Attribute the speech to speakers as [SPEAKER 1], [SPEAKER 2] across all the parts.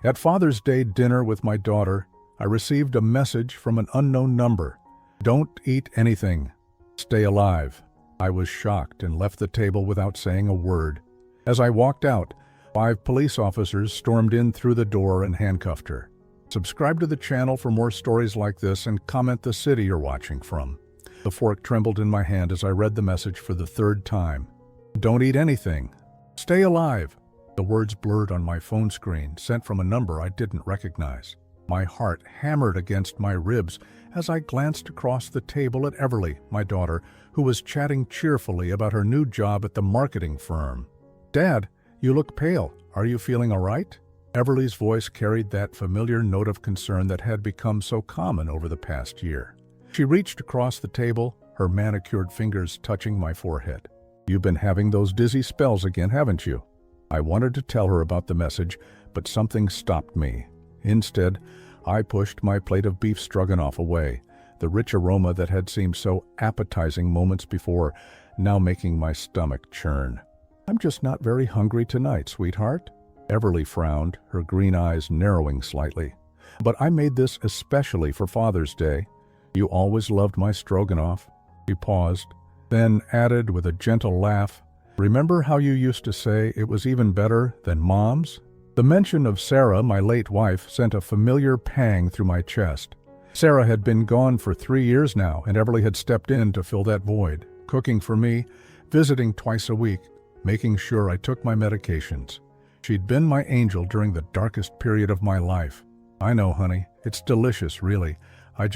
[SPEAKER 1] At Father's Day dinner with my daughter, I received a message from an unknown number. Don't eat anything. Stay alive. I was shocked and left the table without saying a word. As I walked out, 5 police officers stormed in through the door and handcuffed her. Subscribe to the channel for more stories like this and comment the city you're watching from. The fork trembled in my hand as I read the message for the 3rd time. Don't eat anything. Stay alive. The words blurred on my phone screen, sent from a number I didn't recognize. My heart hammered against my ribs as I glanced across the table at Everly, my daughter, who was chatting cheerfully about her new job at the marketing firm. "Dad, you look pale. Are you feeling all right?" Everly's voice carried that familiar note of concern that had become so common over the past year. She reached across the table, her manicured fingers touching my forehead. "You've been having those dizzy spells again, haven't you?" I wanted to tell her about the message, but something stopped me. Instead, I pushed my plate of beef stroganoff away, the rich aroma that had seemed so appetizing moments before, now making my stomach churn. "I'm just not very hungry tonight, sweetheart." Everly frowned, her green eyes narrowing slightly. "But I made this especially for Father's Day. You always loved my stroganoff." She paused, then added with a gentle laugh, "Remember how you used to say it was even better than Mom's?" The mention of Sarah, my late wife, sent a familiar pang through my chest. Sarah had been gone for 3 years now, and Everly had stepped in to fill that void, cooking for me, visiting twice a week, making sure I took my medications. She'd been my angel during the darkest period of my life. "I know, honey. It's delicious, really. I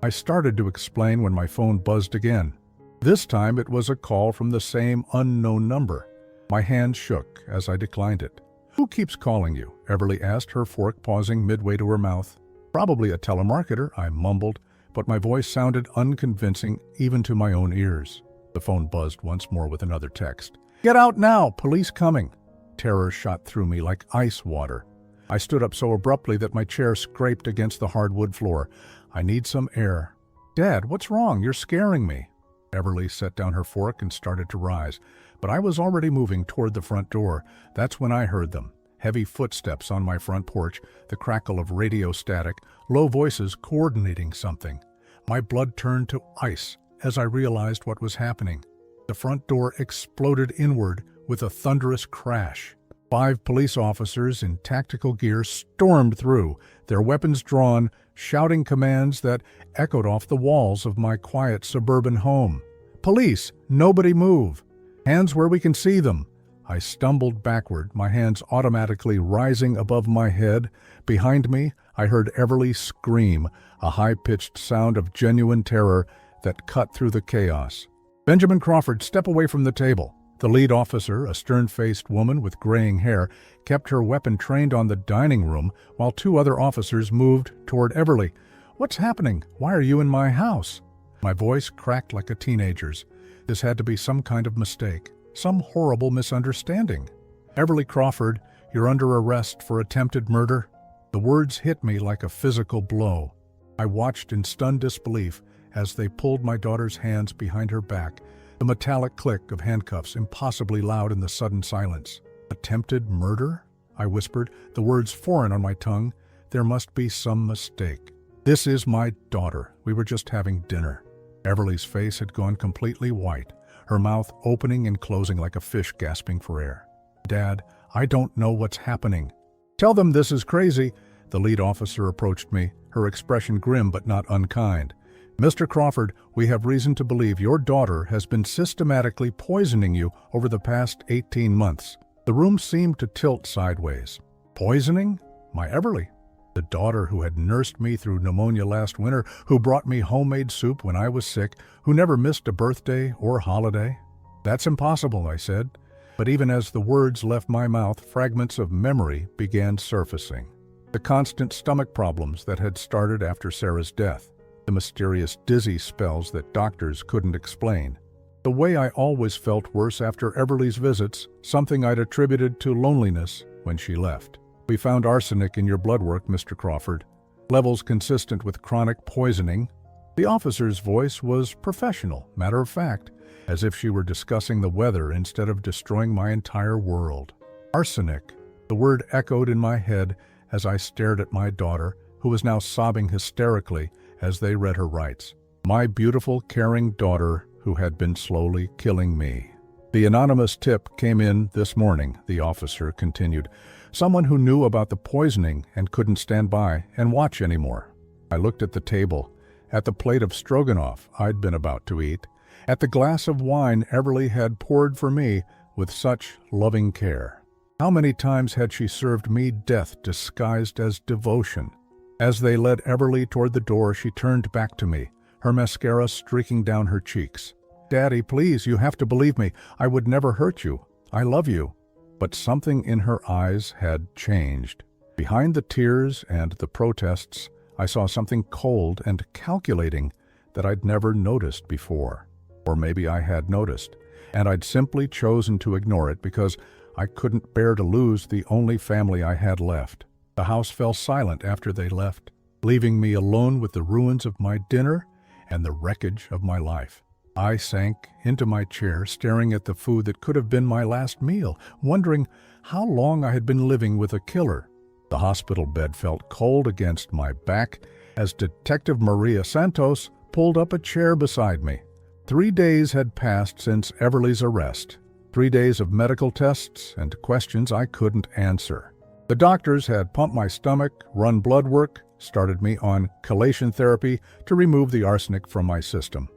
[SPEAKER 1] started to explain when my phone buzzed again. This time it was a call from the same unknown number. My hand shook as I declined it. "Who keeps calling you?" Everly asked, her fork pausing midway to her mouth. "Probably a telemarketer," I mumbled, but my voice sounded unconvincing even to my own ears. The phone buzzed once more with another text. "Get out now! Police coming!" Terror shot through me like ice water. I stood up so abruptly that my chair scraped against the hardwood floor. "I need some air." "Dad, what's wrong? You're scaring me." Everly set down her fork and started to rise, but I was already moving toward the front door. That's when I heard them. Heavy footsteps on my front porch, the crackle of radio static, low voices coordinating something. My blood turned to ice as I realized what was happening. The front door exploded inward with a thunderous crash. 5 police officers in tactical gear stormed through, their weapons drawn, shouting commands that echoed off the walls of my quiet suburban home. "Police, nobody move! Hands where we can see them!" I stumbled backward, my hands automatically rising above my head. Behind me, I heard Everly scream, a high-pitched sound of genuine terror that cut through the chaos. "Benjamin Crawford, step away from the table." The lead officer, a stern-faced woman with graying hair, kept her weapon trained on the dining room while 2 other officers moved toward Everly. "What's happening? Why are you in my house?" My voice cracked like a teenager's. This had to be some kind of mistake, some horrible misunderstanding. "Everly Crawford, you're under arrest for attempted murder." The words hit me like a physical blow. I watched in stunned disbelief as they pulled my daughter's hands behind her back, the metallic click of handcuffs impossibly loud in the sudden silence. "Attempted murder?" I whispered, the words foreign on my tongue. There must be some mistake. "This is my daughter. We were just having dinner." Everly's face had gone completely white, her mouth opening and closing like a fish gasping for air. "Dad, I don't know what's happening." "Tell them this is crazy." The lead officer approached me, her expression grim but not unkind. "Mr. Crawford, we have reason to believe your daughter has been systematically poisoning you over the past 18 months. The room seemed to tilt sideways. Poisoning? My Everly? The daughter who had nursed me through pneumonia last winter, who brought me homemade soup when I was sick, who never missed a birthday or holiday? "That's impossible," I said. But even as the words left my mouth, fragments of memory began surfacing. The constant stomach problems that had started after Sarah's death. The mysterious dizzy spells that doctors couldn't explain. The way I always felt worse after Everly's visits, something I'd attributed to loneliness when she left. "We found arsenic in your blood work, Mr. Crawford. Levels consistent with chronic poisoning." The officer's voice was professional, matter of fact, as if she were discussing the weather instead of destroying my entire world. Arsenic. The word echoed in my head as I stared at my daughter, who was now sobbing hysterically as they read her rights. My beautiful, caring daughter who had been slowly killing me. The anonymous tip came in this morning, the officer continued. Someone who knew about the poisoning and couldn't stand by and watch anymore. I looked at the table, at the plate of stroganoff I'd been about to eat, at the glass of wine Everly had poured for me with such loving care. How many times had she served me death disguised as devotion? As they led Everly toward the door, she turned back to me, her mascara streaking down her cheeks. "Daddy, please, you have to believe me. I would never hurt you. I love you." But something in her eyes had changed. Behind the tears and the protests, I saw something cold and calculating that I'd never noticed before. Or maybe I had noticed, and I'd simply chosen to ignore it because I couldn't bear to lose the only family I had left. The house fell silent after they left, leaving me alone with the ruins of my dinner and the wreckage of my life. I sank into my chair, staring at the food that could have been my last meal, wondering how long I had been living with a killer. The hospital bed felt cold against my back as Detective Maria Santos pulled up a chair beside me. 3 days had passed since Everly's arrest. 3 days of medical tests and questions I couldn't answer. The doctors had pumped my stomach, run blood work, started me on chelation therapy to remove the arsenic from my system.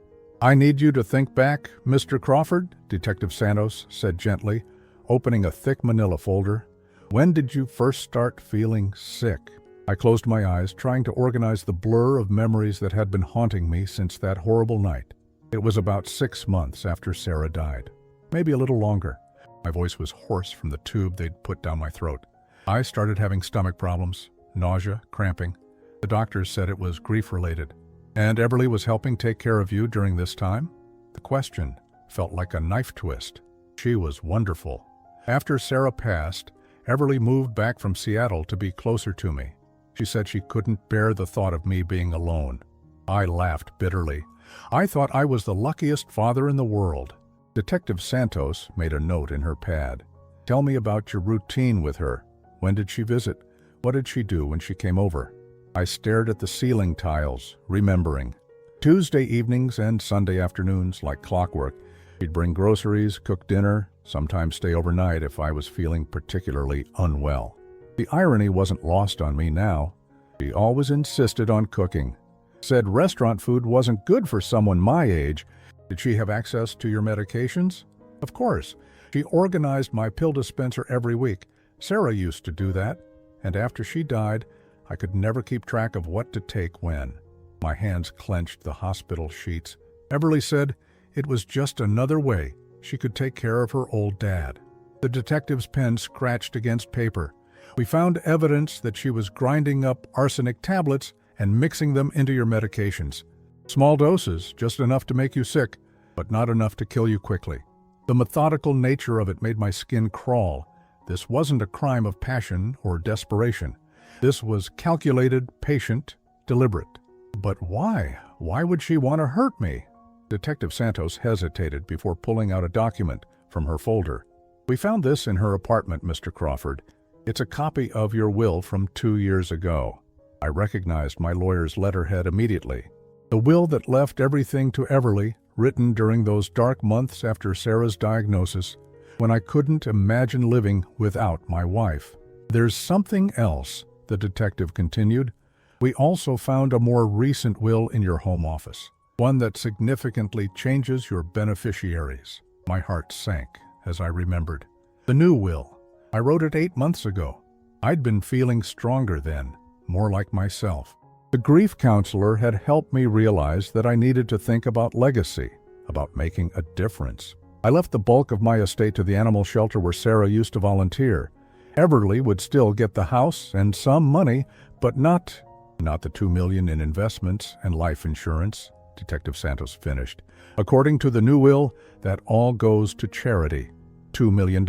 [SPEAKER 1] "I need you to think back, Mr. Crawford," Detective Santos said gently, opening a thick manila folder. "When did you first start feeling sick?" I closed my eyes, trying to organize the blur of memories that had been haunting me since that horrible night. It was about 6 months after Sarah died. Maybe a little longer. My voice was hoarse from the tube they'd put down my throat. I started having stomach problems, nausea, cramping. The doctors said it was grief-related. "And Everly was helping take care of you during this time?" The question felt like a knife twist. She was wonderful. After Sarah passed, Everly moved back from Seattle to be closer to me. She said she couldn't bear the thought of me being alone. I laughed bitterly. I thought I was the luckiest father in the world. Detective Santos made a note in her pad. "Tell me about your routine with her. When did she visit? What did she do when she came over?" I stared at the ceiling tiles, remembering. Tuesday evenings and Sunday afternoons, like clockwork, she'd bring groceries, cook dinner, sometimes stay overnight if I was feeling particularly unwell. The irony wasn't lost on me now. She always insisted on cooking. Said restaurant food wasn't good for someone my age. Did she have access to your medications? Of course. She organized my pill dispenser every week. Sarah used to do that. And after she died, I could never keep track of what to take when. My hands clenched the hospital sheets. Everly said it was just another way she could take care of her old dad. The detective's pen scratched against paper. "We found evidence that she was grinding up arsenic tablets and mixing them into your medications. Small doses, just enough to make you sick, but not enough to kill you quickly." The methodical nature of it made my skin crawl. This wasn't a crime of passion or desperation. This was calculated, patient, deliberate. But why? Why would she want to hurt me? Detective Santos hesitated before pulling out a document from her folder. "We found this in her apartment, Mr. Crawford. It's a copy of your will from 2 years ago." I recognized my lawyer's letterhead immediately. The will that left everything to Everly, written during those dark months after Sarah's diagnosis, when I couldn't imagine living without my wife. "There's something else," the detective continued. "We also found a more recent will in your home office, one that significantly changes your beneficiaries." My heart sank as I remembered. The new will. I wrote it 8 months ago. I'd been feeling stronger then, more like myself. The grief counselor had helped me realize that I needed to think about legacy, about making a difference. I left the bulk of my estate to the animal shelter where Sarah used to volunteer. Everly would still get the house and some money, but not the $2 million in investments and life insurance, Detective Santos finished. "According to the new will, that all goes to charity. $2 million,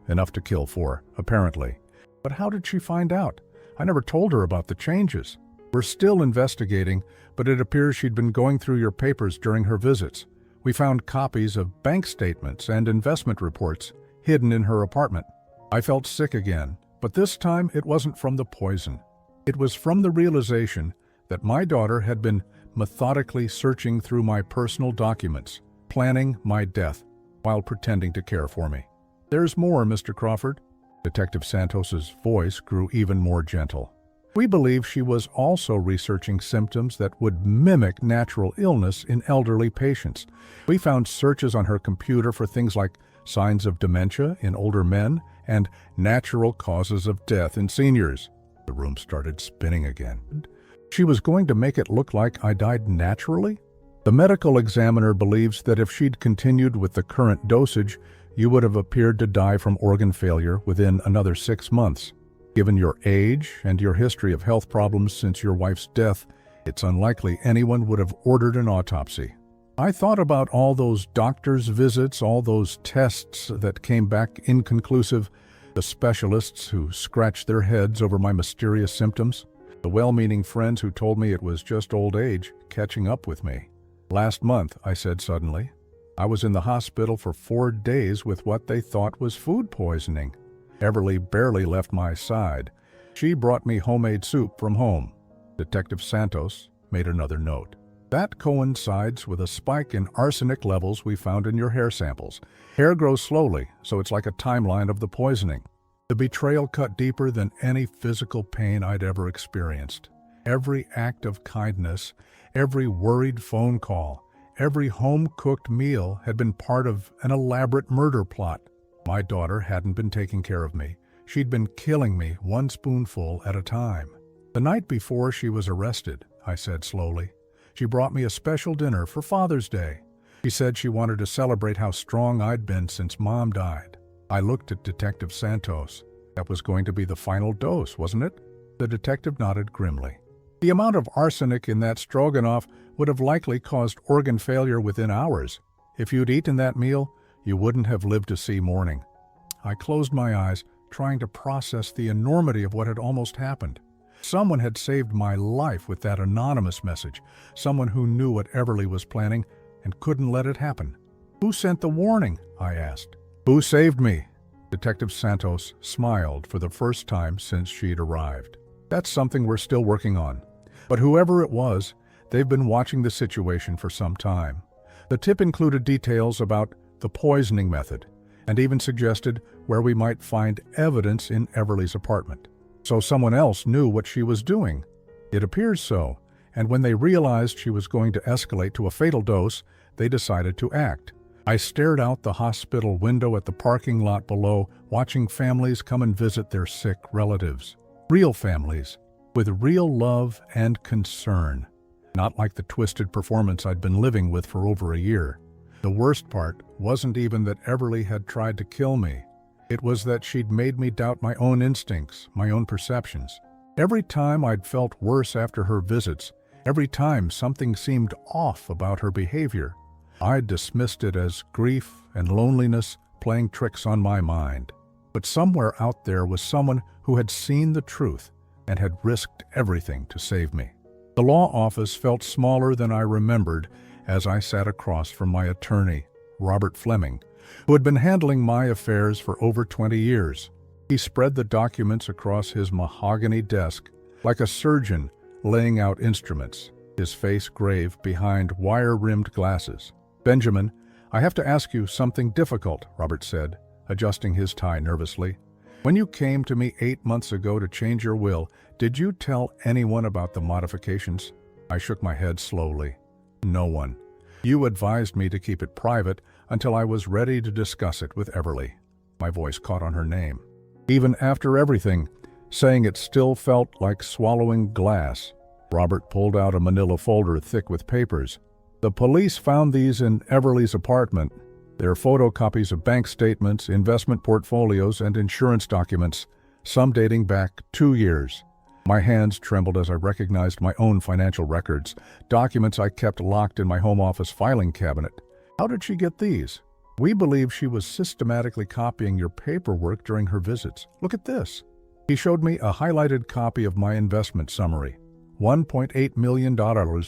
[SPEAKER 1] enough to kill for, apparently." But how did she find out? I never told her about the changes. "We're still investigating, but it appears she'd been going through your papers during her visits. We found copies of bank statements and investment reports hidden in her apartment." I felt sick again, But this time it wasn't from the poison. It was from the realization that my daughter had been methodically searching through my personal documents, planning my death, while pretending to care for me. "There's more, Mr. Crawford." Detective Santos's voice grew even more gentle. "We believe she was also researching symptoms that would mimic natural illness in elderly patients. We found searches on her computer for things like signs of dementia in older men and natural causes of death in seniors." The room started spinning again. "She was going to make it look like I died naturally?" "The medical examiner believes that if she'd continued with the current dosage, you would have appeared to die from organ failure within another 6 months. Given your age and your history of health problems since your wife's death, it's unlikely anyone would have ordered an autopsy." I thought about all those doctor's visits, all those tests that came back inconclusive, the specialists who scratched their heads over my mysterious symptoms, the well-meaning friends who told me it was just old age catching up with me. "Last month," I said suddenly, "I was in the hospital for 4 days with what they thought was food poisoning." Everly barely left my side. "She brought me homemade soup from home." Detective Santos made another note. "That coincides with a spike in arsenic levels we found in your hair samples. Hair grows slowly, so it's like a timeline of the poisoning." The betrayal cut deeper than any physical pain I'd ever experienced. Every act of kindness, every worried phone call, every home-cooked meal had been part of an elaborate murder plot. My daughter hadn't been taking care of me. She'd been killing me one spoonful at a time. "The night before she was arrested," I said slowly, "she brought me a special dinner for Father's Day. She said she wanted to celebrate how strong I'd been since Mom died." I looked at Detective Santos. "That was going to be the final dose, wasn't it?" The detective nodded grimly. "The amount of arsenic in that stroganoff would have likely caused organ failure within hours. If you'd eaten that meal, you wouldn't have lived to see morning." I closed my eyes, trying to process the enormity of what had almost happened. Someone had saved my life with that anonymous message, someone who knew what Everly was planning and couldn't let it happen. "Who sent the warning?" I asked. "Who saved me?" Detective Santos smiled for the first time since she'd arrived. "That's something we're still working on. But whoever it was, they've been watching the situation for some time." The tip included details about the poisoning method, and even suggested where we might find evidence in Everly's apartment. So someone else knew what she was doing. It appears so, and when they realized she was going to escalate to a fatal dose, they decided to act. I stared out the hospital window at the parking lot below, watching families come and visit their sick relatives. Real families, with real love and concern. Not like the twisted performance I'd been living with for over a year. The worst part wasn't even that Everly had tried to kill me. It was that she'd made me doubt my own instincts, my own perceptions. Every time I'd felt worse after her visits, every time something seemed off about her behavior, I dismissed it as grief and loneliness playing tricks on my mind. But somewhere out there was someone who had seen the truth and had risked everything to save me. The law office felt smaller than I remembered as I sat across from my attorney, Robert Fleming, who had been handling my affairs for over 20 years. He spread the documents across his mahogany desk like a surgeon laying out instruments, his face grave behind wire-rimmed glasses. "Benjamin, I have to ask you something difficult," Robert said, adjusting his tie nervously. "When you came to me 8 months ago to change your will, did you tell anyone about the modifications?" I shook my head slowly. "No one. You advised me to keep it private until I was ready to discuss it with Everly." My voice caught on her name. "Even after everything," saying it still felt like swallowing glass. Robert pulled out a manila folder thick with papers. "The police found these in Everly's apartment. They're photocopies of bank statements, investment portfolios, and insurance documents, some dating back 2 years. My hands trembled as I recognized my own financial records, documents I kept locked in my home office filing cabinet. "How did she get these?" "We believe she was systematically copying your paperwork during her visits. Look at this." He showed me a highlighted copy of my investment summary. $1.8 million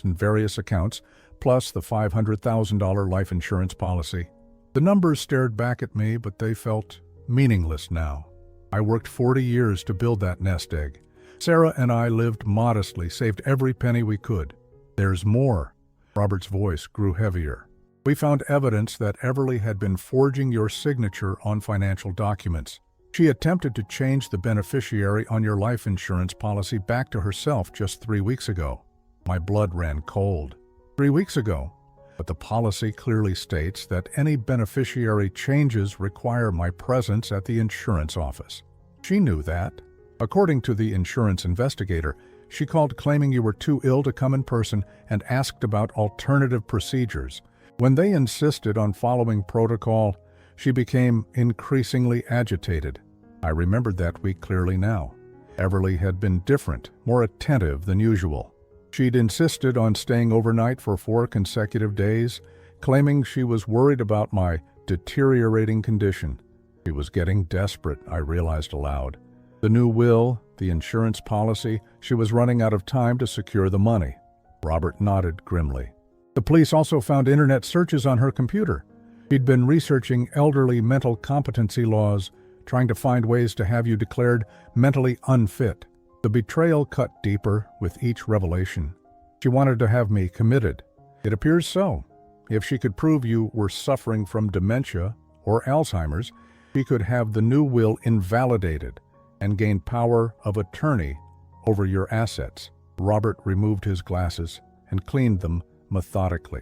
[SPEAKER 1] in various accounts, plus the $500,000 life insurance policy. The numbers stared back at me, but they felt meaningless now. I worked 40 years to build that nest egg. Sarah and I lived modestly, saved every penny we could. There's more. Robert's voice grew heavier. We found evidence that Everly had been forging your signature on financial documents. She attempted to change the beneficiary on your life insurance policy back to herself just 3 weeks ago. My blood ran cold. 3 weeks ago? But the policy clearly states that any beneficiary changes require my presence at the insurance office. She knew that. According to the insurance investigator, she called claiming you were too ill to come in person and asked about alternative procedures. When they insisted on following protocol, she became increasingly agitated. I remembered that week clearly now. Everly had been different, more attentive than usual. She'd insisted on staying overnight for 4 consecutive days, claiming she was worried about my deteriorating condition. She was getting desperate, I realized aloud. The new will, the insurance policy, she was running out of time to secure the money. Robert nodded grimly. The police also found internet searches on her computer. She'd been researching elderly mental competency laws, trying to find ways to have you declared mentally unfit. The betrayal cut deeper with each revelation. She wanted to have me committed. It appears so. If she could prove you were suffering from dementia or Alzheimer's, she could have the new will invalidated and gain power of attorney over your assets. Robert removed his glasses and cleaned them methodically.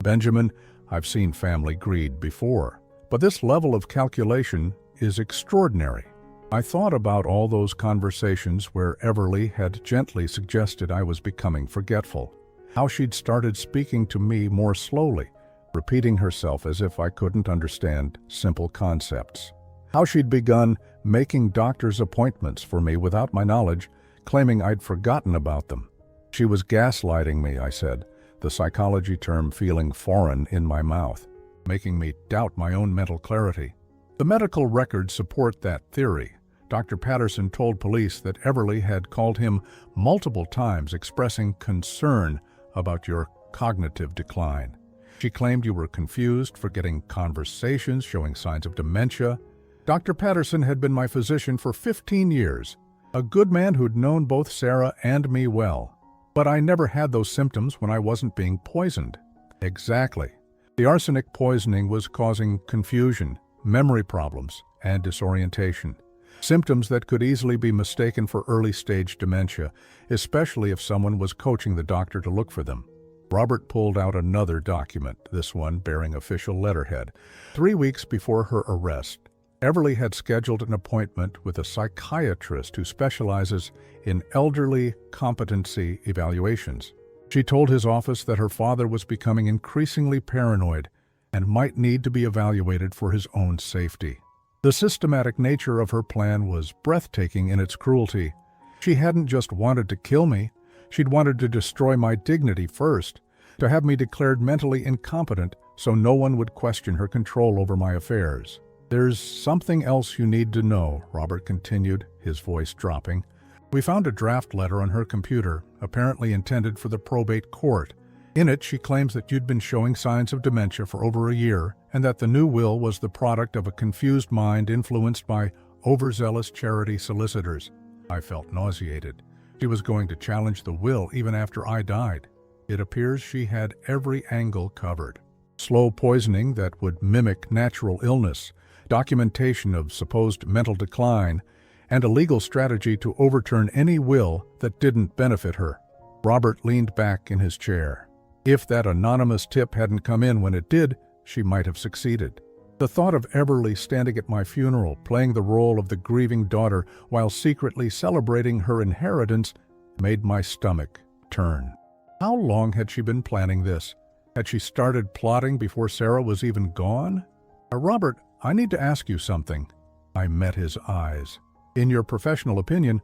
[SPEAKER 1] Benjamin, I've seen family greed before, but this level of calculation is extraordinary. I thought about all those conversations where Everly had gently suggested I was becoming forgetful, how she'd started speaking to me more slowly, repeating herself as if I couldn't understand simple concepts, how she'd begun making doctor's appointments for me without my knowledge, claiming I'd forgotten about them. She was gaslighting me, I said, the psychology term feeling foreign in my mouth, making me doubt my own mental clarity. The medical records support that theory. Dr. Patterson told police that Everly had called him multiple times expressing concern about your cognitive decline. She claimed you were confused, forgetting conversations, showing signs of dementia. Dr. Patterson had been my physician for 15 years, a good man who'd known both Sarah and me well. But I never had those symptoms when I wasn't being poisoned. Exactly. The arsenic poisoning was causing confusion, memory problems, and disorientation. Symptoms that could easily be mistaken for early-stage dementia, especially if someone was coaching the doctor to look for them. Robert pulled out another document, this one bearing official letterhead. 3 weeks before her arrest, Everly had scheduled an appointment with a psychiatrist who specializes in elderly competency evaluations. She told his office that her father was becoming increasingly paranoid and might need to be evaluated for his own safety. The systematic nature of her plan was breathtaking in its cruelty. She hadn't just wanted to kill me, she'd wanted to destroy my dignity first, to have me declared mentally incompetent so no one would question her control over my affairs. There's something else you need to know, Robert continued, his voice dropping. We found a draft letter on her computer, apparently intended for the probate court. In it, she claims that you'd been showing signs of dementia for over a year, and that the new will was the product of a confused mind influenced by overzealous charity solicitors. I felt nauseated. She was going to challenge the will even after I died. It appears she had every angle covered. Slow poisoning that would mimic natural illness, documentation of supposed mental decline, and a legal strategy to overturn any will that didn't benefit her. Robert leaned back in his chair. If that anonymous tip hadn't come in when it did, she might have succeeded. The thought of Everly standing at my funeral, playing the role of the grieving daughter while secretly celebrating her inheritance, made my stomach turn. How long had she been planning this? Had she started plotting before Sarah was even gone? Robert, I need to ask you something. I met his eyes. In your professional opinion,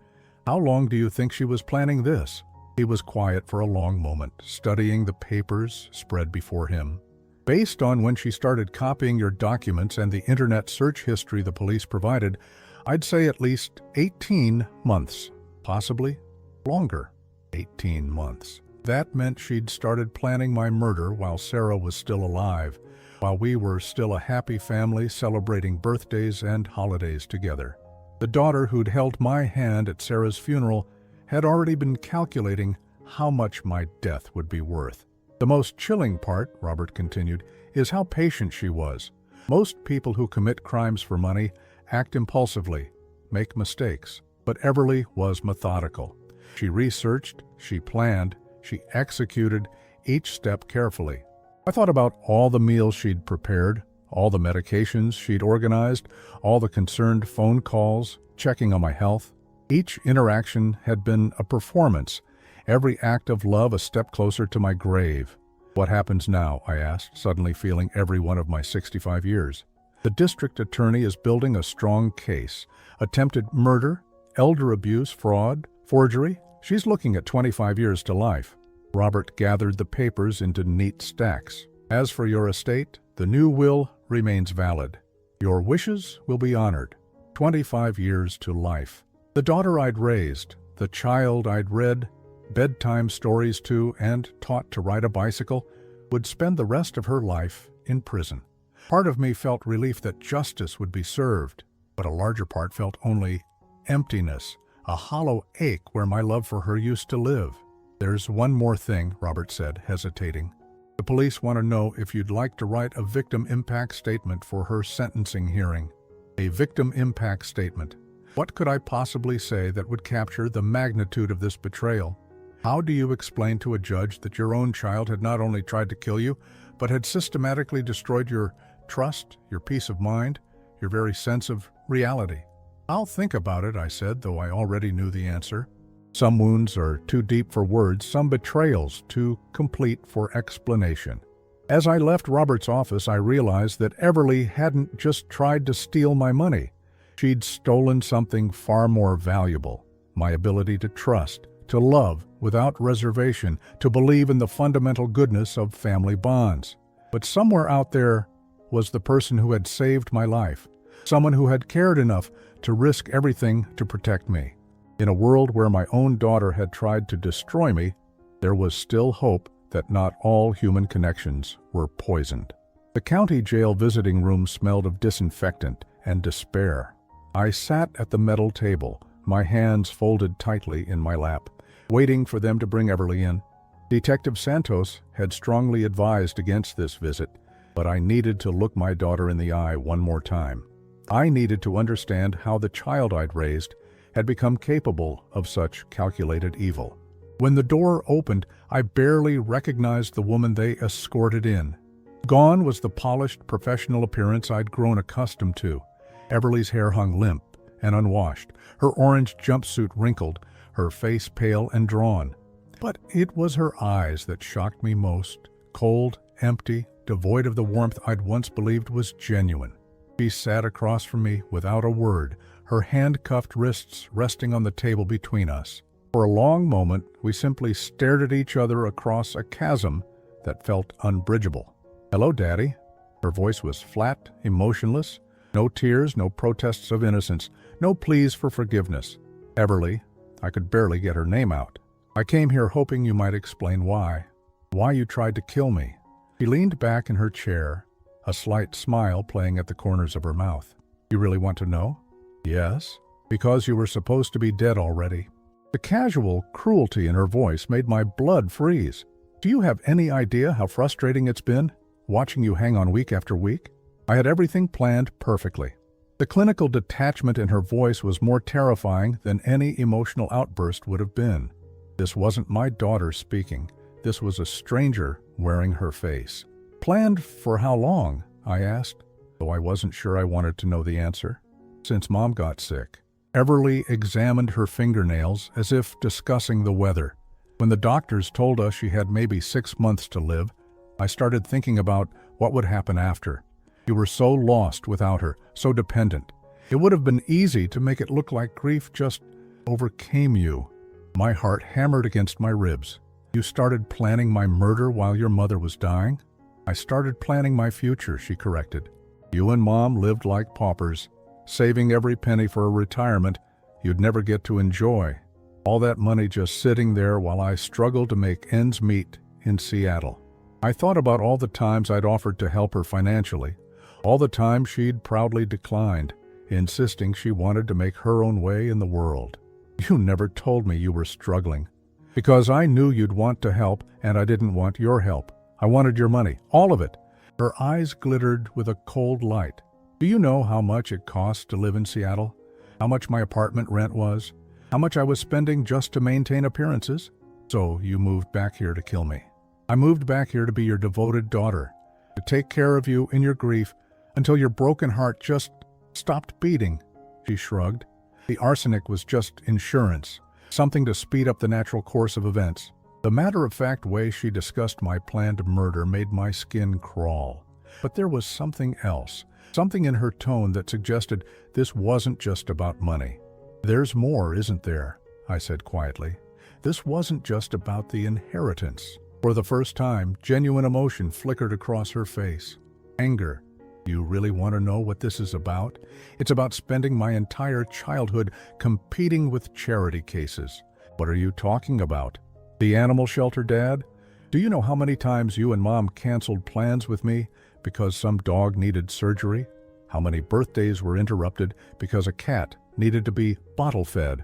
[SPEAKER 1] how long do you think she was planning this? He was quiet for a long moment, studying the papers spread before him. Based on when she started copying your documents and the internet search history the police provided, I'd say at least 18 months, possibly longer. 18 months. That meant she'd started planning my murder while Sarah was still alive, while we were still a happy family celebrating birthdays and holidays together. The daughter who'd held my hand at Sarah's funeral had already been calculating how much my death would be worth. The most chilling part, Robert continued, is how patient she was. Most people who commit crimes for money act impulsively, make mistakes, but Everly was methodical. She researched, she planned, she executed each step carefully. I thought about all the meals she'd prepared, all the medications she'd organized, all the concerned phone calls, checking on my health. Each interaction had been a performance, every act of love a step closer to my grave. What happens now? I asked, suddenly feeling every one of my 65 years. The district attorney is building a strong case. Attempted murder, elder abuse, fraud, forgery. She's looking at 25 years to life. Robert gathered the papers into neat stacks. As for your estate, the new will remains valid. Your wishes will be honored. 25 years to life. The daughter I'd raised, the child I'd read bedtime stories to and taught to ride a bicycle, would spend the rest of her life in prison. Part of me felt relief that justice would be served, but a larger part felt only emptiness, a hollow ache where my love for her used to live. There's one more thing, Robert said, hesitating. The police want to know if you'd like to write a victim impact statement for her sentencing hearing. A victim impact statement. What could I possibly say that would capture the magnitude of this betrayal? How do you explain to a judge that your own child had not only tried to kill you, but had systematically destroyed your trust, your peace of mind, your very sense of reality? I'll think about it, I said, though I already knew the answer. Some wounds are too deep for words, some betrayals too complete for explanation. As I left Robert's office, I realized that Everly hadn't just tried to steal my money. She'd stolen something far more valuable, my ability to trust, to love without reservation, to believe in the fundamental goodness of family bonds. But somewhere out there was the person who had saved my life, someone who had cared enough to risk everything to protect me. In a world where my own daughter had tried to destroy me, there was still hope that not all human connections were poisoned. The county jail visiting room smelled of disinfectant and despair. I sat at the metal table, my hands folded tightly in my lap, waiting for them to bring Everly in. Detective Santos had strongly advised against this visit, but I needed to look my daughter in the eye one more time. I needed to understand how the child I'd raised had become capable of such calculated evil. When the door opened, I barely recognized the woman they escorted in. Gone was the polished, professional appearance I'd grown accustomed to. Everly's hair hung limp and unwashed, her orange jumpsuit wrinkled, her face pale and drawn. But it was her eyes that shocked me most, cold, empty, devoid of the warmth I'd once believed was genuine. She sat across from me without a word, her handcuffed wrists resting on the table between us. For a long moment, we simply stared at each other across a chasm that felt unbridgeable. "Hello, Daddy." Her voice was flat, emotionless. No tears, no protests of innocence, no pleas for forgiveness. "Everly," I could barely get her name out. "I came here hoping you might explain why you tried to kill me." She leaned back in her chair, a slight smile playing at the corners of her mouth. "You really want to know?" "Yes, because you were supposed to be dead already." The casual cruelty in her voice made my blood freeze. "Do you have any idea how frustrating it's been, watching you hang on week after week?" I had everything planned perfectly. The clinical detachment in her voice was more terrifying than any emotional outburst would have been. This wasn't my daughter speaking. This was a stranger wearing her face. "Planned for how long?" I asked, though I wasn't sure I wanted to know the answer. "Since Mom got sick." Everly examined her fingernails as if discussing the weather. When the doctors told us she had maybe 6 months to live, I started thinking about what would happen after. You were so lost without her, so dependent. It would have been easy to make it look like grief just overcame you. My heart hammered against my ribs. "You started planning my murder while your mother was dying?" "I started planning my future," she corrected. "You and Mom lived like paupers, saving every penny for a retirement you'd never get to enjoy. All that money just sitting there while I struggled to make ends meet in Seattle." I thought about all the times I'd offered to help her financially, all the times she'd proudly declined, insisting she wanted to make her own way in the world. You never told me you were struggling. Because I knew you'd want to help, and I didn't want your help. I wanted your money, all of it. Her eyes glittered with a cold light. Do you know how much it costs to live in Seattle? How much my apartment rent was? How much I was spending just to maintain appearances? So you moved back here to kill me. I moved back here to be your devoted daughter, to take care of you in your grief until your broken heart just stopped beating. She shrugged. The arsenic was just insurance, something to speed up the natural course of events. The matter-of-fact way she discussed my planned murder made my skin crawl. But there was something else, something in her tone that suggested this wasn't just about money. There's more, isn't there? I said quietly. This wasn't just about the inheritance. For the first time, genuine emotion flickered across her face. Anger. You really want to know what this is about? It's about spending my entire childhood competing with charity cases. What are you talking about? The animal shelter, Dad? Do you know how many times you and Mom canceled plans with me because some dog needed surgery? How many birthdays were interrupted because a cat needed to be bottle-fed?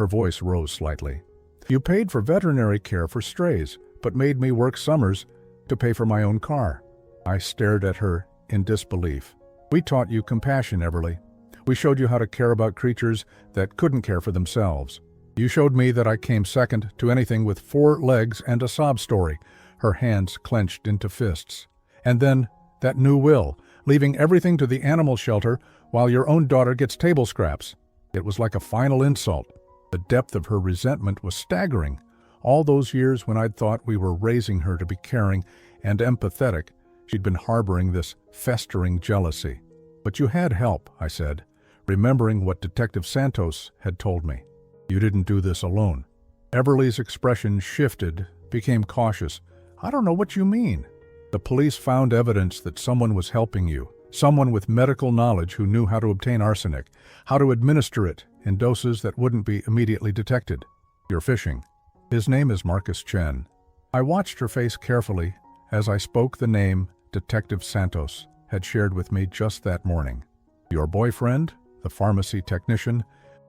[SPEAKER 1] Her voice rose slightly. You paid for veterinary care for strays, but made me work summers to pay for my own car. I stared at her in disbelief. We taught you compassion, Everly. We showed you how to care about creatures that couldn't care for themselves. You showed me that I came second to anything with 4 legs and a sob story. Her hands clenched into fists. And then that new will, leaving everything to the animal shelter while your own daughter gets table scraps. It was like a final insult. The depth of her resentment was staggering. All those years when I'd thought we were raising her to be caring and empathetic, she'd been harboring this festering jealousy. But you had help, I said, remembering what Detective Santos had told me. You didn't do this alone. Everly's expression shifted, became cautious. I don't know what you mean. The police found evidence that someone was helping you, someone with medical knowledge who knew how to obtain arsenic, how to administer it in doses that wouldn't be immediately detected. You're fishing. His name is Marcus Chen. I watched her face carefully as I spoke the name Detective Santos had shared with me just that morning. Your boyfriend, the pharmacy technician.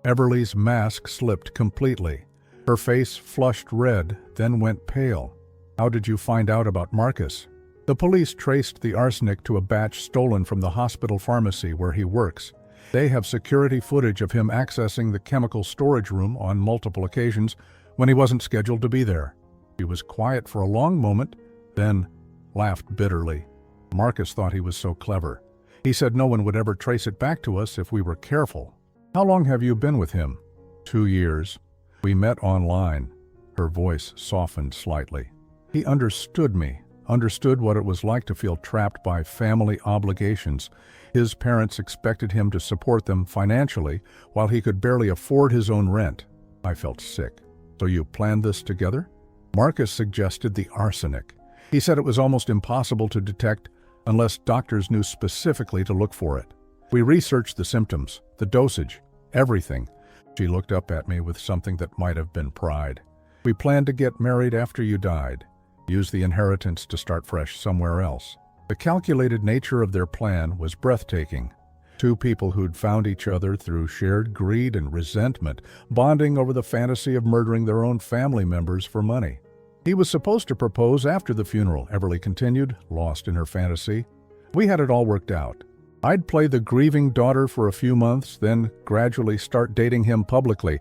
[SPEAKER 1] Everly's mask slipped completely. Her face flushed red, then went pale. How did you find out about Marcus? The police traced the arsenic to a batch stolen from the hospital pharmacy where he works. They have security footage of him accessing the chemical storage room on multiple occasions when he wasn't scheduled to be there. He was quiet for a long moment, then laughed bitterly. Marcus thought he was so clever. He said no one would ever trace it back to us if we were careful. How long have you been with him? 2 years. We met online. Her voice softened slightly. He understood me, understood what it was like to feel trapped by family obligations. His parents expected him to support them financially while he could barely afford his own rent. I felt sick. So you planned this together? Marcus suggested the arsenic. He said it was almost impossible to detect unless doctors knew specifically to look for it. We researched the symptoms, the dosage, everything. She looked up at me with something that might have been pride. We planned to get married after you died, use the inheritance to start fresh somewhere else. The calculated nature of their plan was breathtaking. 2 people who'd found each other through shared greed and resentment, bonding over the fantasy of murdering their own family members for money. He was supposed to propose after the funeral, Everly continued, lost in her fantasy. We had it all worked out. I'd play the grieving daughter for a few months, then gradually start dating him publicly.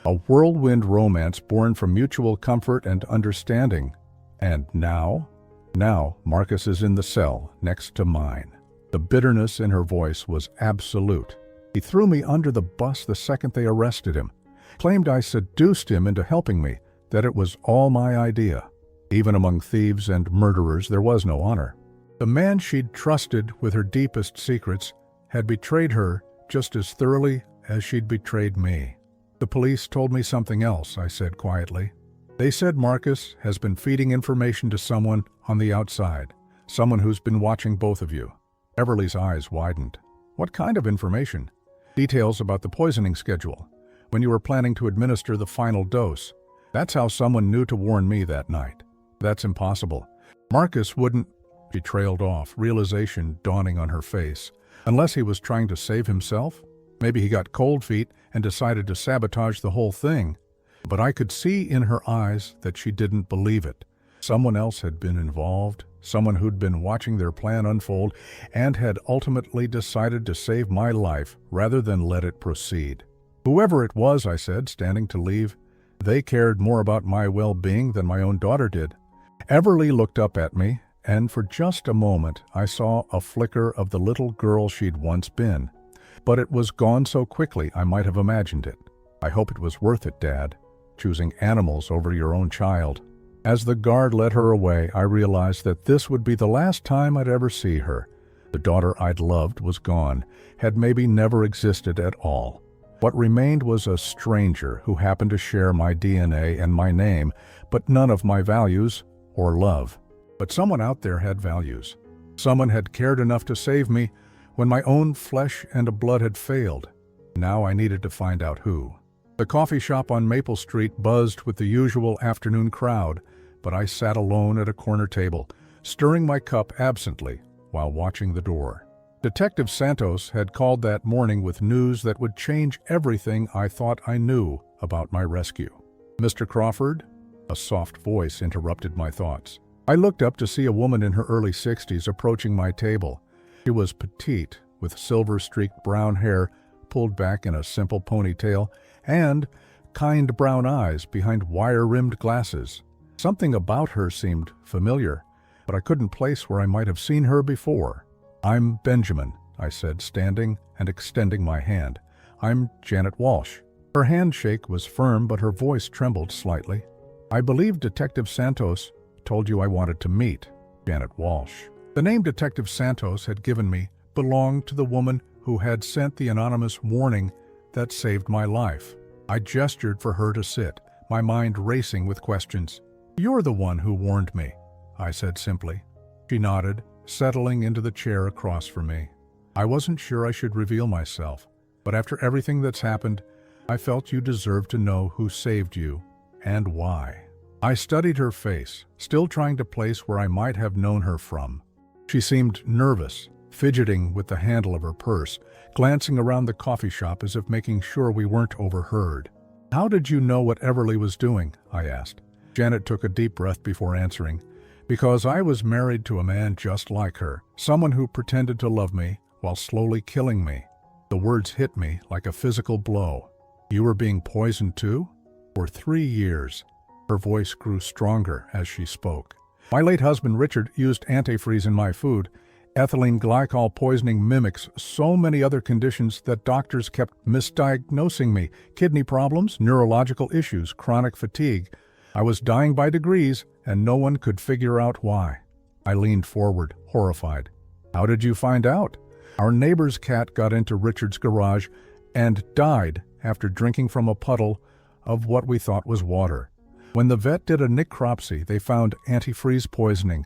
[SPEAKER 1] A whirlwind romance born from mutual comfort and understanding. And now? Now, Marcus is in the cell next to mine. The bitterness in her voice was absolute. He threw me under the bus the second they arrested him. Claimed I seduced him into helping me, that it was all my idea. Even among thieves and murderers, there was no honor. The man she'd trusted with her deepest secrets had betrayed her just as thoroughly as she'd betrayed me. The police told me something else, I said quietly. They said Marcus has been feeding information to someone on the outside, someone who's been watching both of you. Everly's eyes widened. What kind of information? Details about the poisoning schedule, when you were planning to administer the final dose. That's how someone knew to warn me that night. That's impossible. Marcus wouldn't. She trailed off, realization dawning on her face. Unless he was trying to save himself? Maybe he got cold feet and decided to sabotage the whole thing. But I could see in her eyes that she didn't believe it. Someone else had been involved, someone who'd been watching their plan unfold and had ultimately decided to save my life rather than let it proceed. Whoever it was, I said, standing to leave, they cared more about my well-being than my own daughter did. Everly looked up at me, and for just a moment I saw a flicker of the little girl she'd once been. But it was gone so quickly I might have imagined it. I hope it was worth it, Dad, choosing animals over your own child. As the guard led her away, I realized that this would be the last time I'd ever see her. The daughter I'd loved was gone, had maybe never existed at all. What remained was a stranger who happened to share my DNA and my name, but none of my values or love. But someone out there had values. Someone had cared enough to save me when my own flesh and blood had failed. Now I needed to find out who. The coffee shop on Maple Street buzzed with the usual afternoon crowd, but I sat alone at a corner table, stirring my cup absently while watching the door. Detective Santos had called that morning with news that would change everything I thought I knew about my rescue. "Mr. Crawford?" A soft voice interrupted my thoughts. I looked up to see a woman in her early 60s approaching my table. She was petite, with silver-streaked brown hair pulled back in a simple ponytail, and kind brown eyes behind wire-rimmed glasses. Something about her seemed familiar, but I couldn't place where I might have seen her before. "I'm Benjamin," I said, standing and extending my hand. "I'm Janet Walsh." Her handshake was firm, but her voice trembled slightly. "I believe Detective Santos told you I wanted to meet Janet Walsh." The name Detective Santos had given me belonged to the woman who had sent the anonymous warning that saved my life. I gestured for her to sit, my mind racing with questions. "You're the one who warned me," I said simply. She nodded, settling into the chair across from me. "I wasn't sure I should reveal myself, but after everything that's happened, I felt you deserved to know who saved you and why." I studied her face, still trying to place where I might have known her from. She seemed nervous, fidgeting with the handle of her purse, glancing around the coffee shop as if making sure we weren't overheard. "How did you know what Everly was doing?" I asked. Janet took a deep breath before answering. "Because I was married to a man just like her, someone who pretended to love me while slowly killing me." The words hit me like a physical blow. "You were being poisoned too?" "For 3 years." Her voice grew stronger as she spoke. "My late husband Richard used antifreeze in my food. Ethylene glycol poisoning mimics so many other conditions that doctors kept misdiagnosing me. Kidney problems, neurological issues, chronic fatigue. I was dying by degrees, and no one could figure out why." I leaned forward, horrified. "How did you find out?" "Our neighbor's cat got into Richard's garage and died after drinking from a puddle of what we thought was water. When the vet did a necropsy, they found antifreeze poisoning."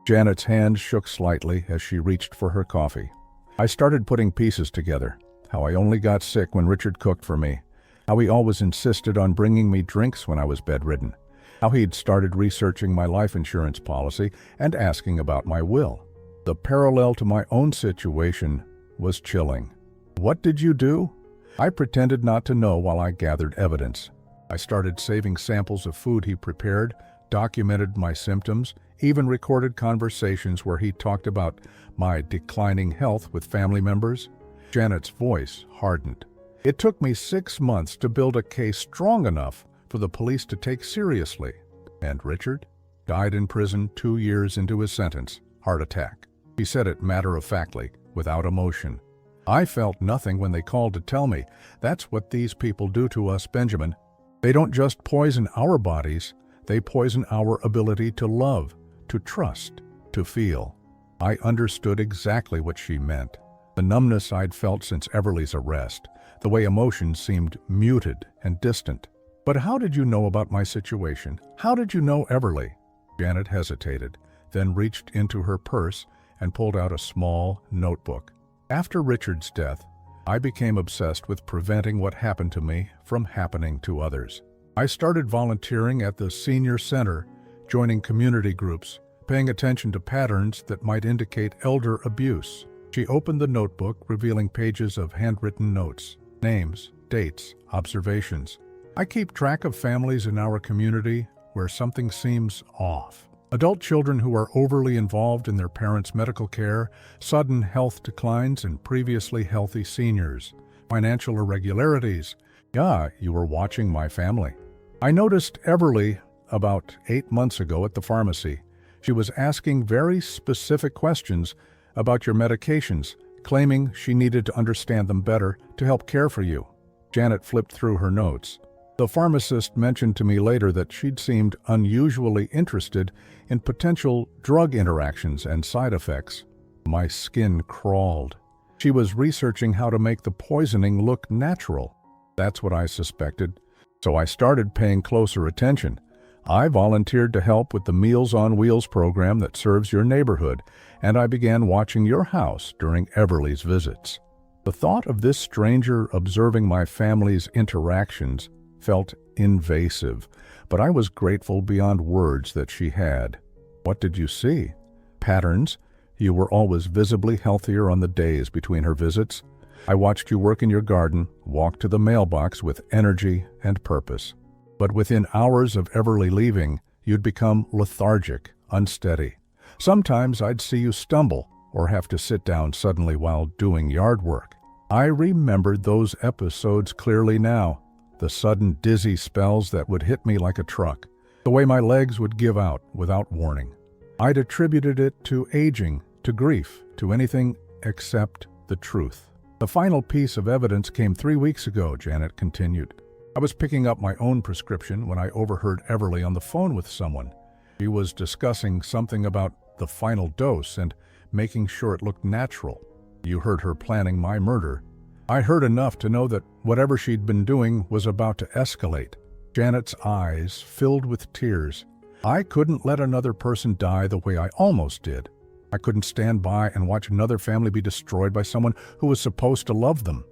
[SPEAKER 1] Janet's hand shook slightly as she reached for her coffee. I started putting pieces together. How I only got sick when Richard cooked for me. How he always insisted on bringing me drinks when I was bedridden. How he'd started researching my life insurance policy and asking about my will. The parallel to my own situation was chilling. "What did you do?" I pretended not to know while I gathered evidence. I started saving samples of food he prepared, documented my symptoms, even recorded conversations where he talked about my declining health with family members. Janet's voice hardened. "It took me 6 months to build a case strong enough for the police to take seriously." "And Richard?" "Died in prison 2 years into his sentence. Heart attack." He said it matter-of-factly, without emotion. I felt nothing when they called to tell me. That's what these people do to us, Benjamin. They don't just poison our bodies, they poison our ability to love, to trust, to feel. I understood exactly what she meant. The numbness I'd felt since Everly's arrest, the way emotions seemed muted and distant. "But how did you know about my situation? How did you know Everly?" Janet hesitated, then reached into her purse and pulled out a small notebook. "After Richard's death, I became obsessed with preventing what happened to me from happening to others. I started volunteering at the senior center, joining community groups, paying attention to patterns that might indicate elder abuse." She opened the notebook, revealing pages of handwritten notes. Names, dates, observations. I keep track of families in our community where something seems off. Adult children who are overly involved in their parents' medical care, sudden health declines in previously healthy seniors, financial irregularities. Yeah, you were watching my family. I noticed Everly about 8 months ago at the pharmacy. She was asking very specific questions about your medications, claiming she needed to understand them better to help care for you. Janet flipped through her notes. The pharmacist mentioned to me later that she'd seemed unusually interested in potential drug interactions and side effects. My skin crawled. She was researching how to make the poisoning look natural. That's what I suspected. So I started paying closer attention. I volunteered to help with the Meals on Wheels program that serves your neighborhood, and I began watching your house during Everly's visits. The thought of this stranger observing my family's interactions felt invasive, but I was grateful beyond words that she had. What did you see? Patterns? You were always visibly healthier on the days between her visits. I watched you work in your garden, walk to the mailbox with energy and purpose. But within hours of Everly leaving, you'd become lethargic, unsteady. Sometimes I'd see you stumble or have to sit down suddenly while doing yard work. I remembered those episodes clearly now. The sudden dizzy spells that would hit me like a truck, the way my legs would give out without warning. I'd attributed it to aging, to grief, to anything except the truth. The final piece of evidence came 3 weeks ago, Janet continued. I was picking up my own prescription when I overheard Everly on the phone with someone. She was discussing something about the final dose and making sure it looked natural. You heard her planning my murder. I heard enough to know that whatever she'd been doing was about to escalate. Janet's eyes filled with tears. I couldn't let another person die the way I almost did. I couldn't stand by and watch another family be destroyed by someone who was supposed to love them.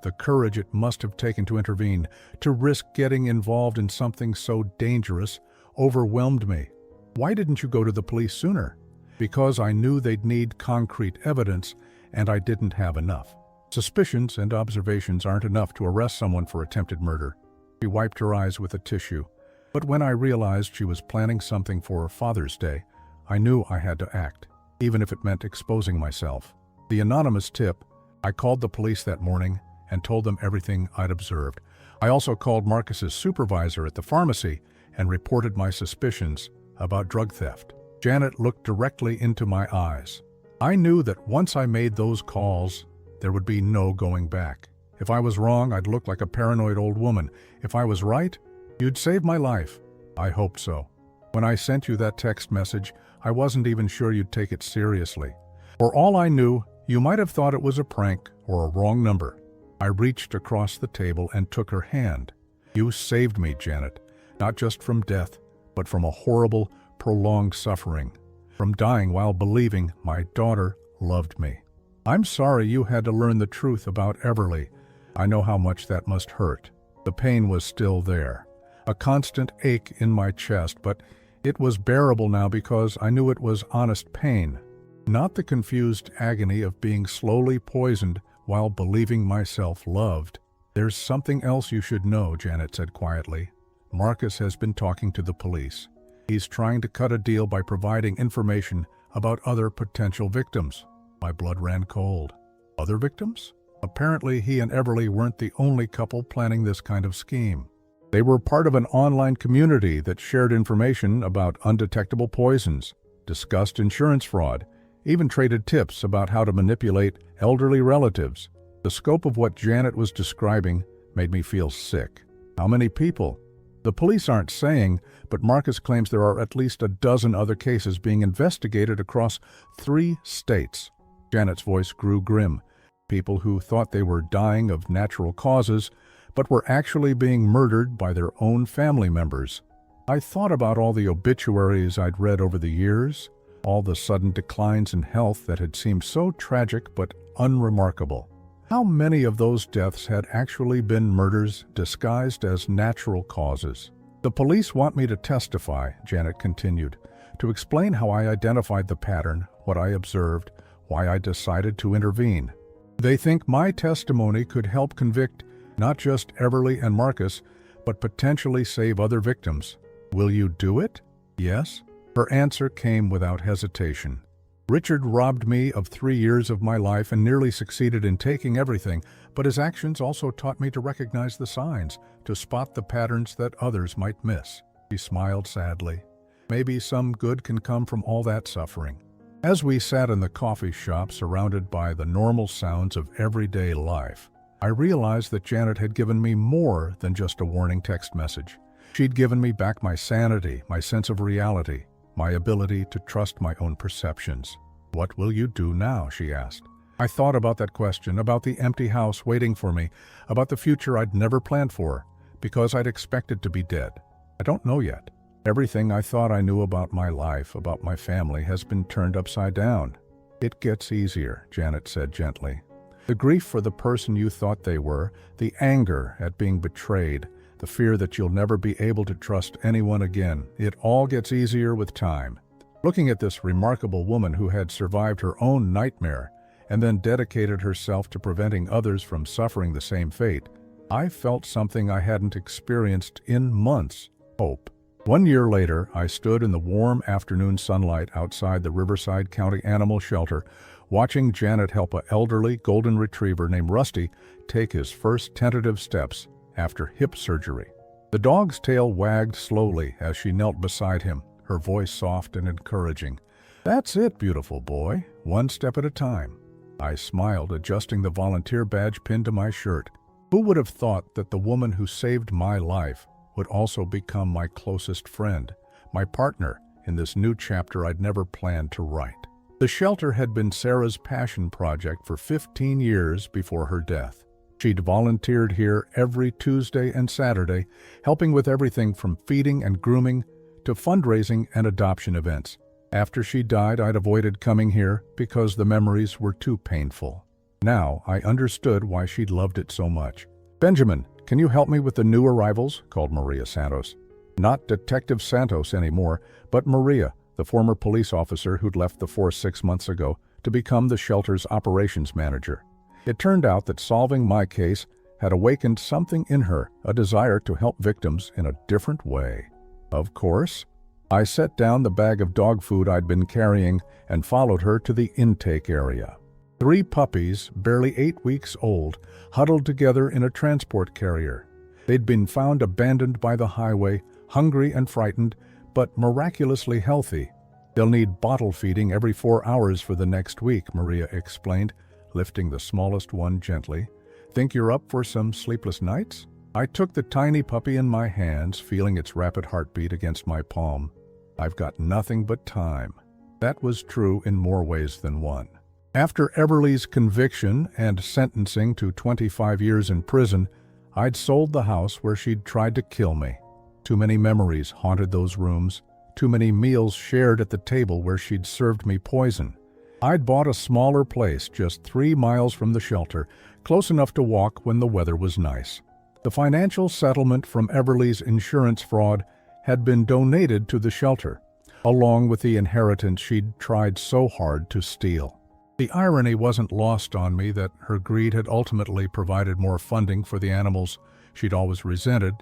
[SPEAKER 1] The courage it must have taken to intervene, to risk getting involved in something so dangerous, overwhelmed me. Why didn't you go to the police sooner? Because I knew they'd need concrete evidence, and I didn't have enough. Suspicions and observations aren't enough to arrest someone for attempted murder. She wiped her eyes with a tissue. But when I realized she was planning something for Father's Day, I knew I had to act, even if it meant exposing myself. The anonymous tip, I called the police that morning and told them everything I'd observed. I also called Marcus's supervisor at the pharmacy and reported my suspicions about drug theft. Janet looked directly into my eyes. I knew that once I made those calls, there would be no going back. If I was wrong, I'd look like a paranoid old woman. If I was right, you'd save my life. I hoped so. When I sent you that text message, I wasn't even sure you'd take it seriously. For all I knew, you might have thought it was a prank or a wrong number. I reached across the table and took her hand. You saved me, Janet, not just from death, but from a horrible, prolonged suffering, from dying while believing my daughter loved me. I'm sorry you had to learn the truth about Everly. I know how much that must hurt. The pain was still there, a constant ache in my chest, but it was bearable now because I knew it was honest pain, not the confused agony of being slowly poisoned while believing myself loved. There's something else you should know, Janet said quietly. Marcus has been talking to the police. He's trying to cut a deal by providing information about other potential victims. My blood ran cold. Other victims? Apparently he and Everly weren't the only couple planning this kind of scheme. They were part of an online community that shared information about undetectable poisons, discussed insurance fraud, even traded tips about how to manipulate elderly relatives. The scope of what Janet was describing made me feel sick. How many people? The police aren't saying, but Marcus claims there are at least a dozen other cases being investigated across 3 states. Janet's voice grew grim. People who thought they were dying of natural causes, but were actually being murdered by their own family members. I thought about all the obituaries I'd read over the years, all the sudden declines in health that had seemed so tragic but unremarkable. How many of those deaths had actually been murders disguised as natural causes? The police want me to testify, Janet continued, to explain how I identified the pattern, what I observed, why I decided to intervene. They think my testimony could help convict not just Everly and Marcus, but potentially save other victims. Will you do it? Yes? Her answer came without hesitation. Richard robbed me of 3 years of my life and nearly succeeded in taking everything, but his actions also taught me to recognize the signs, to spot the patterns that others might miss. He smiled sadly. Maybe some good can come from all that suffering. As we sat in the coffee shop surrounded by the normal sounds of everyday life, I realized that Janet had given me more than just a warning text message. She'd given me back my sanity, my sense of reality, my ability to trust my own perceptions. "What will you do now?" she asked. I thought about that question, about the empty house waiting for me, about the future I'd never planned for, because I'd expected to be dead. I don't know yet. Everything I thought I knew about my life, about my family, has been turned upside down. "It gets easier," Janet said gently. "The grief for the person you thought they were, the anger at being betrayed, the fear that you'll never be able to trust anyone again, it all gets easier with time." Looking at this remarkable woman who had survived her own nightmare and then dedicated herself to preventing others from suffering the same fate, I felt something I hadn't experienced in months: hope. 1 year later, I stood in the warm afternoon sunlight outside the Riverside County Animal Shelter, watching Janet help an elderly golden retriever named Rusty take his first tentative steps after hip surgery. The dog's tail wagged slowly as she knelt beside him, her voice soft and encouraging. "That's it, beautiful boy, one step at a time." I smiled, adjusting the volunteer badge pinned to my shirt. Who would have thought that the woman who saved my life would also become my closest friend, my partner in this new chapter I'd never planned to write? The shelter had been Sarah's passion project for 15 years before her death. She'd volunteered here every Tuesday and Saturday, helping with everything from feeding and grooming to fundraising and adoption events. After she died, I'd avoided coming here because the memories were too painful. Now I understood why she'd loved it so much. "Benjamin, can you help me with the new arrivals?" called Maria Santos. Not Detective Santos anymore, but Maria, the former police officer who'd left the force 6 months ago to become the shelter's operations manager. It turned out that solving my case had awakened something in her, a desire to help victims in a different way. Of course, I set down the bag of dog food I'd been carrying and followed her to the intake area. 3 puppies, barely 8 weeks old, huddled together in a transport carrier. They'd been found abandoned by the highway, hungry and frightened, but miraculously healthy. "They'll need bottle feeding every 4 hours for the next week," Maria explained, lifting the smallest one gently. "Think you're up for some sleepless nights?" I took the tiny puppy in my hands, feeling its rapid heartbeat against my palm. I've got nothing but time. That was true in more ways than one. After Everly's conviction and sentencing to 25 years in prison, I'd sold the house where she'd tried to kill me. Too many memories haunted those rooms, too many meals shared at the table where she'd served me poison. I'd bought a smaller place just 3 miles from the shelter, close enough to walk when the weather was nice. The financial settlement from Everly's insurance fraud had been donated to the shelter, along with the inheritance she'd tried so hard to steal. The irony wasn't lost on me that her greed had ultimately provided more funding for the animals she'd always resented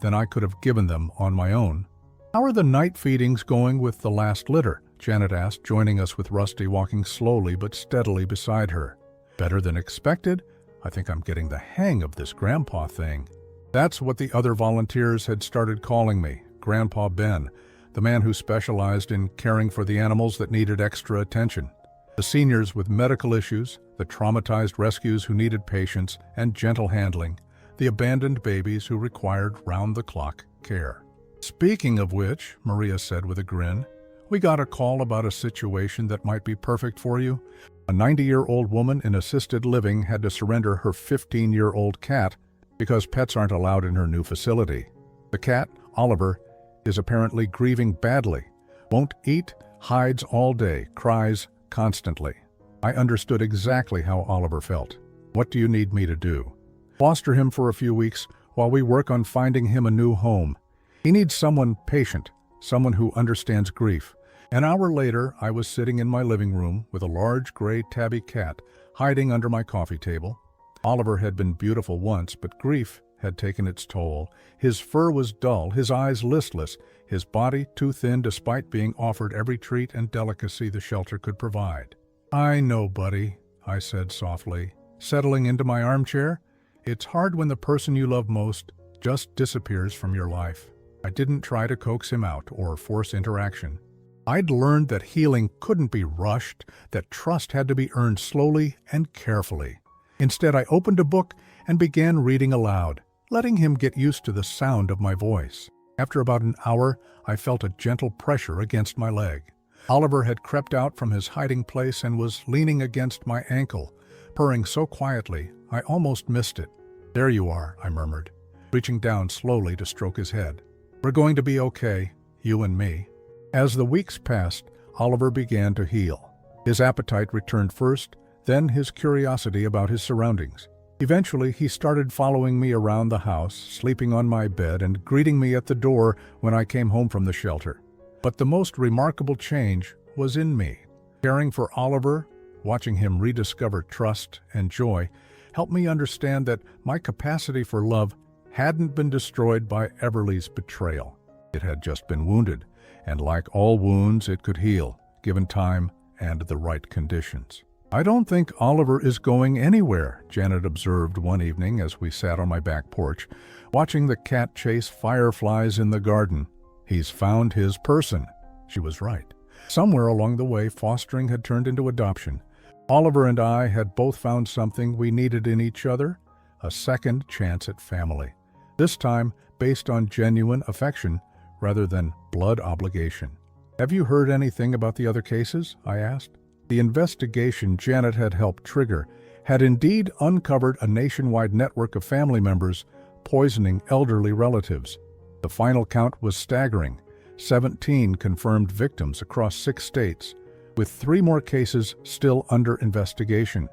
[SPEAKER 1] than I could have given them on my own. "How are the night feedings going with the last litter?" Janet asked, joining us with Rusty walking slowly but steadily beside her. "Better than expected? I think I'm getting the hang of this grandpa thing." That's what the other volunteers had started calling me, Grandpa Ben, the man who specialized in caring for the animals that needed extra attention. The seniors with medical issues, the traumatized rescues who needed patience and gentle handling, the abandoned babies who required round-the-clock care. "Speaking of which," Maria said with a grin, "we got a call about a situation that might be perfect for you. A 90-year-old woman in assisted living had to surrender her 15-year-old cat because pets aren't allowed in her new facility. The cat, Oliver, is apparently grieving badly, won't eat, hides all day, cries constantly. I understood exactly how Oliver felt. What do you need me to do? Foster him for a few weeks while we work on finding him a new home. He needs someone patient, someone who understands grief." An hour later, I was sitting in my living room with a large gray tabby cat hiding under my coffee table. Oliver had been beautiful once, but grief had taken its toll. His fur was dull, his eyes listless, his body too thin despite being offered every treat and delicacy the shelter could provide. "I know, buddy," I said softly, settling into my armchair. "It's hard when the person you love most just disappears from your life." I didn't try to coax him out or force interaction. I'd learned that healing couldn't be rushed, that trust had to be earned slowly and carefully. Instead, I opened a book and began reading aloud, letting him get used to the sound of my voice. After about an hour, I felt a gentle pressure against my leg. Oliver had crept out from his hiding place and was leaning against my ankle, purring so quietly I almost missed it. "There you are," I murmured, reaching down slowly to stroke his head. "We're going to be okay, you and me." As the weeks passed, Oliver began to heal. His appetite returned first, then his curiosity about his surroundings. Eventually, he started following me around the house, sleeping on my bed and greeting me at the door when I came home from the shelter. But the most remarkable change was in me. Caring for Oliver, watching him rediscover trust and joy, helped me understand that my capacity for love hadn't been destroyed by Everly's betrayal. It had just been wounded, and like all wounds, it could heal, given time and the right conditions. "I don't think Oliver is going anywhere," Janet observed one evening as we sat on my back porch, watching the cat chase fireflies in the garden. "He's found his person." She was right. Somewhere along the way, fostering had turned into adoption. Oliver and I had both found something we needed in each other, a second chance at family. This time based on genuine affection rather than blood obligation. "Have you heard anything about the other cases?" I asked. The investigation Janet had helped trigger had indeed uncovered a nationwide network of family members poisoning elderly relatives. The final count was staggering: 17 confirmed victims across 6 states, with 3 more cases still under investigation.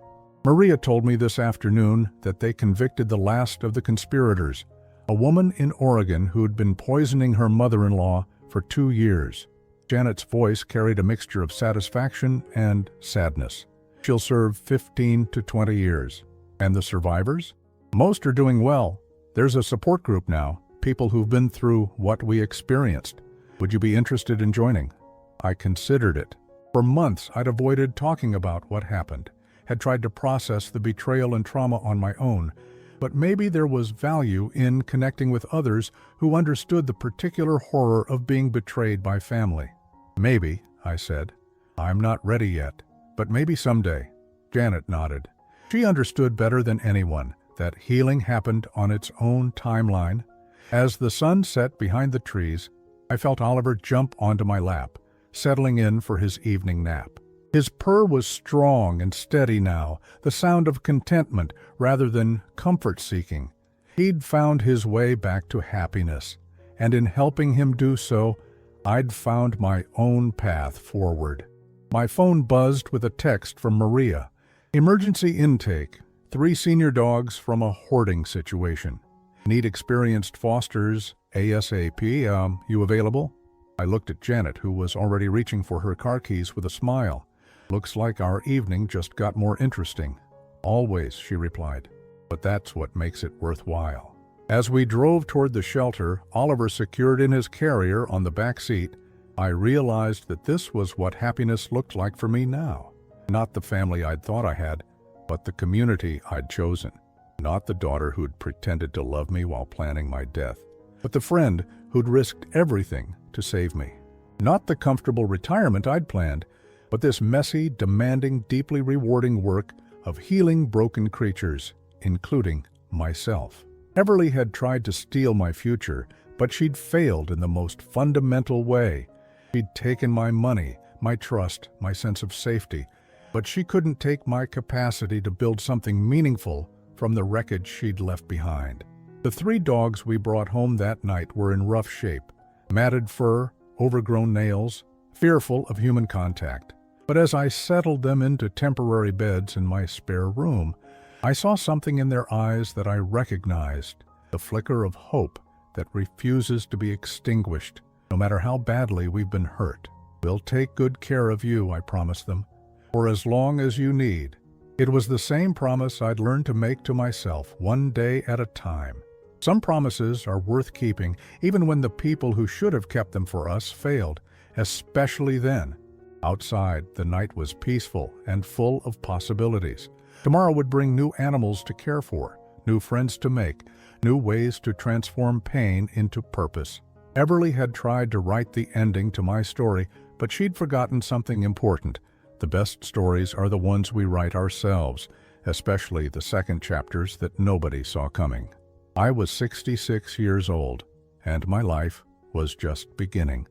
[SPEAKER 1] Maria told me this afternoon that they convicted the last of the conspirators, a woman in Oregon who'd been poisoning her mother-in-law for 2 years. Janet's voice carried a mixture of satisfaction and sadness. "She'll serve 15 to 20 years. And the survivors? Most are doing well. There's a support group now, people who've been through what we experienced. Would you be interested in joining?" I considered it. For months, I'd avoided talking about what happened, had tried to process the betrayal and trauma on my own, but maybe there was value in connecting with others who understood the particular horror of being betrayed by family. "Maybe," I said. "I'm not ready yet, but maybe someday." Janet nodded. She understood better than anyone that healing happened on its own timeline. As the sun set behind the trees, I felt Oliver jump onto my lap, settling in for his evening nap. His purr was strong and steady now, the sound of contentment rather than comfort-seeking. He'd found his way back to happiness, and in helping him do so, I'd found my own path forward. My phone buzzed with a text from Maria. "Emergency intake. 3 senior dogs from a hoarding situation. Need experienced fosters ASAP. You available?" I looked at Janet, who was already reaching for her car keys with a smile. "Looks like our evening just got more interesting." "Always," she replied. "But that's what makes it worthwhile." As we drove toward the shelter, Oliver secured in his carrier on the back seat, I realized that this was what happiness looked like for me now. Not the family I'd thought I had, but the community I'd chosen. Not the daughter who'd pretended to love me while planning my death, but the friend who'd risked everything to save me. Not the comfortable retirement I'd planned, but this messy, demanding, deeply rewarding work of healing broken creatures, including myself. Everly had tried to steal my future, but she'd failed in the most fundamental way. She'd taken my money, my trust, my sense of safety, but she couldn't take my capacity to build something meaningful from the wreckage she'd left behind. The 3 dogs we brought home that night were in rough shape, matted fur, overgrown nails, fearful of human contact. But as I settled them into temporary beds in my spare room, I saw something in their eyes that I recognized, the flicker of hope that refuses to be extinguished, no matter how badly we've been hurt. "We'll take good care of you," I promised them, "for as long as you need." It was the same promise I'd learned to make to myself, one day at a time. Some promises are worth keeping, even when the people who should have kept them for us failed, especially then. Outside, the night was peaceful and full of possibilities. Tomorrow would bring new animals to care for, new friends to make, new ways to transform pain into purpose. Everly had tried to write the ending to my story, but she'd forgotten something important. The best stories are the ones we write ourselves, especially the second chapters that nobody saw coming. I was 66 years old, and my life was just beginning.